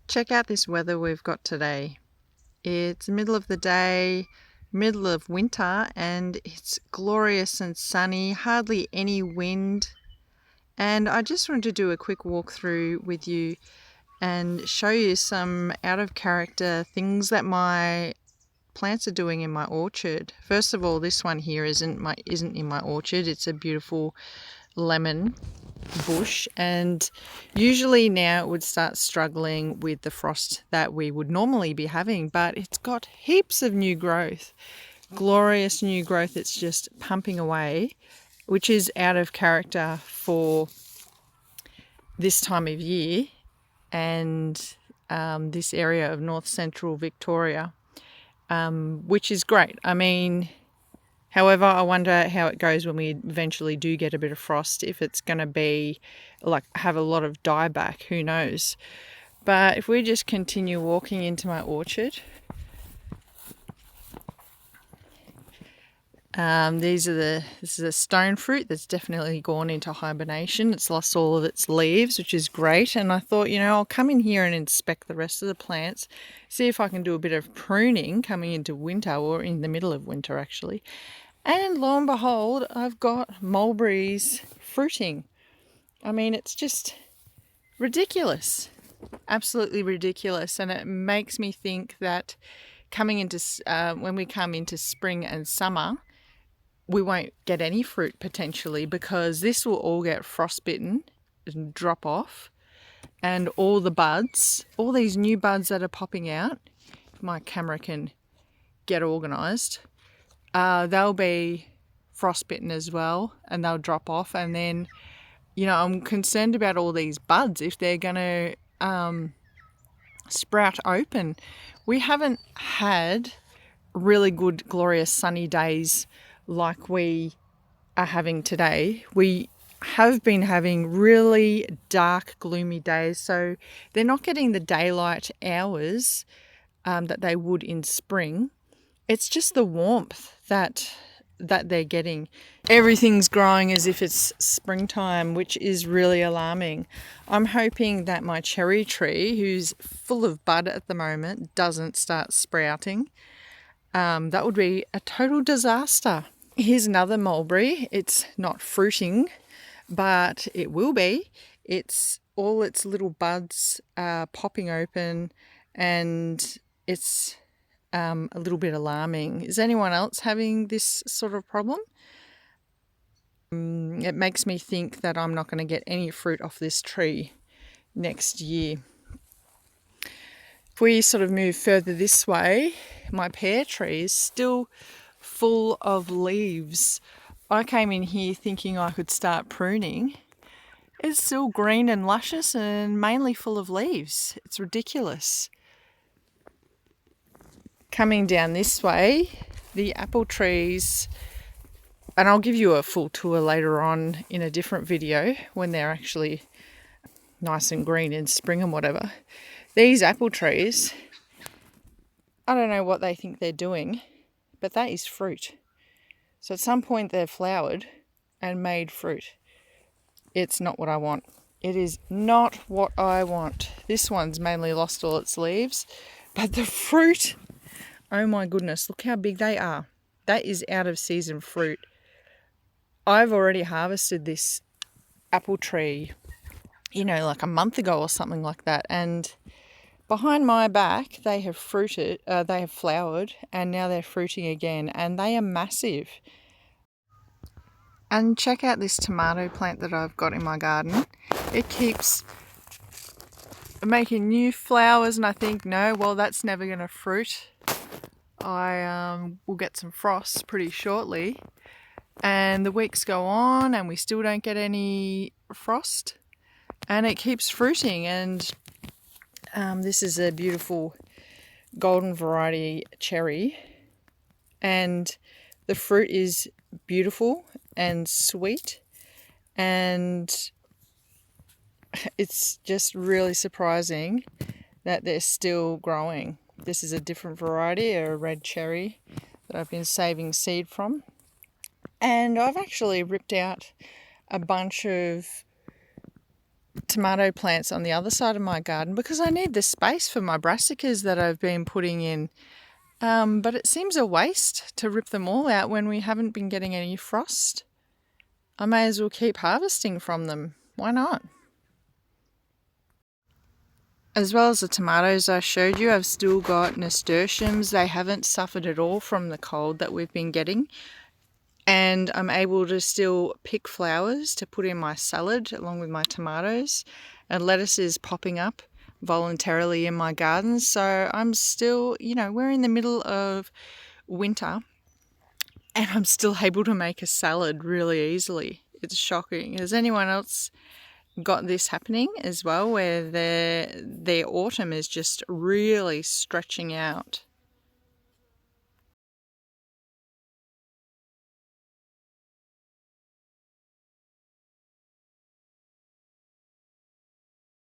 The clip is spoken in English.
Check out this weather we've got today. It's middle of the day, middle of winter, and it's glorious and sunny, hardly any wind. And I just wanted to do a quick walkthrough with you and show you some out of character things that my plants are doing in my orchard. First of all, this one here isn't in my orchard. It's a beautiful lemon bush, and usually now it would start struggling with the frost that we would normally be having, but it's got heaps of new growth, glorious new growth. It's just pumping away, which is out of character for this time of year and this area of north central Victoria, which is great. I mean, however, I wonder how it goes when we eventually do get a bit of frost, if it's going to be like have a lot of dieback, who knows. But if we just continue walking into my orchard, this is a stone fruit that's definitely gone into hibernation. It's lost all of its leaves, which is great. And I thought, I'll come in here and inspect the rest of the plants, see if I can do a bit of pruning coming into winter, or in the middle of winter actually. And lo and behold, I've got mulberries fruiting. I mean, it's just ridiculous, absolutely ridiculous. And it makes me think that coming into when we come into spring and summer, we won't get any fruit potentially, because this will all get frostbitten and drop off, and all the buds, all these new buds that are popping out, if my camera can get organised, they'll be frostbitten as well, and they'll drop off. And then, I'm concerned about all these buds, if they're going to sprout open. We haven't had really good, glorious sunny days like we are having today. We have been having really dark, gloomy days, so they're not getting the daylight hours that they would in spring. It's just the warmth that they're getting. Everything's growing as if it's springtime, which is really alarming. I'm hoping that my cherry tree, who's full of bud at the moment, doesn't start sprouting. That would be a total disaster. Here's another mulberry. It's not fruiting, but it will be. It's all its little buds are popping open, and it's a little bit alarming. Is anyone else having this sort of problem? It makes me think that I'm not going to get any fruit off this tree next year. If we sort of move further this way, my pear tree is still full of leaves. I came in here thinking I could start pruning. It's still green and luscious and mainly full of leaves. It's ridiculous. Coming down this way, the apple trees, and I'll give you a full tour later on in a different video when they're actually nice and green in spring and whatever. These apple trees, I don't know what they think they're doing, but that is fruit. So at some point they've flowered and made fruit. It's not what I want. It is not what I want. This one's mainly lost all its leaves, but the fruit, oh my goodness, look how big they are. That is out of season fruit. I've already harvested this apple tree, like a month ago or something like that, and behind my back they have flowered, and now they're fruiting again, and they are massive. And check out this tomato plant that I've got in my garden. It keeps making new flowers, and I think, no, well, that's never going to fruit. I will get some frost pretty shortly, and the weeks go on and we still don't get any frost, and it keeps fruiting. And this is a beautiful golden variety cherry, and the fruit is beautiful and sweet, and it's just really surprising that they're still growing. This is a different variety, a red cherry that I've been saving seed from, and I've actually ripped out a bunch of tomato plants on the other side of my garden because I need the space for my brassicas that I've been putting in. But it seems a waste to rip them all out when we haven't been getting any frost. I may as well keep harvesting from them. Why not? As well as the tomatoes I showed you, I've still got nasturtiums. They haven't suffered at all from the cold that we've been getting. And I'm able to still pick flowers to put in my salad along with my tomatoes. And lettuce is popping up voluntarily in my garden. So I'm still, we're in the middle of winter and I'm still able to make a salad really easily. It's shocking. Has anyone else got this happening as well, where their autumn is just really stretching out?